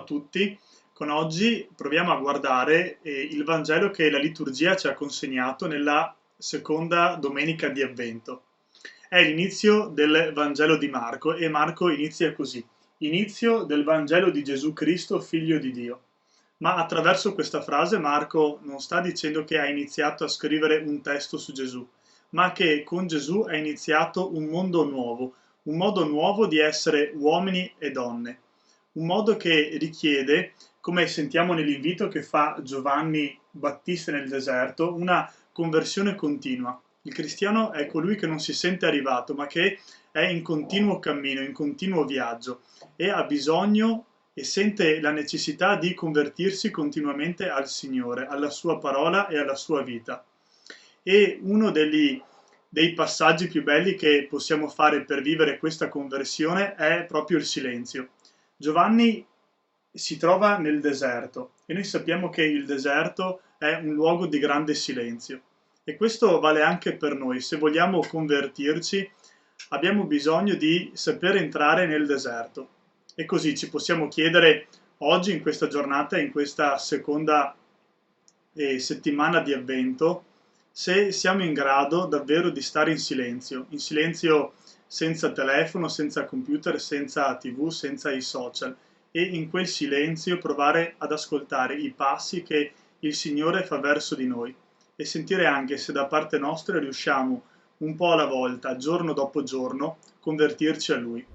a tutti. Con oggi proviamo a guardare il Vangelo che la liturgia ci ha consegnato nella seconda domenica di Avvento. È l'inizio del Vangelo di Marco e Marco inizia così: inizio del Vangelo di Gesù Cristo, figlio di Dio. Ma attraverso questa frase Marco non sta dicendo che ha iniziato a scrivere un testo su Gesù, ma che con Gesù è iniziato un mondo nuovo, un modo nuovo di essere uomini e donne, un modo che richiede, come sentiamo nell'invito che fa Giovanni Battista nel deserto, una conversione continua. Il cristiano è colui che non si sente arrivato, ma che è in continuo cammino, in continuo viaggio e ha bisogno e sente la necessità di convertirsi continuamente al Signore, alla sua parola e alla sua vita. E uno dei passaggi più belli che possiamo fare per vivere questa conversione è proprio il silenzio. Giovanni si trova nel deserto e noi sappiamo che il deserto è un luogo di grande silenzio e questo vale anche per noi. Se vogliamo convertirci abbiamo bisogno di saper entrare nel deserto e così ci possiamo chiedere oggi, in questa giornata, in questa seconda settimana di Avvento, se siamo in grado davvero di stare in silenzio senza telefono, senza computer, senza TV, senza i social, e in quel silenzio provare ad ascoltare i passi che il Signore fa verso di noi e sentire anche se da parte nostra riusciamo un po' alla volta, giorno dopo giorno, convertirci a Lui.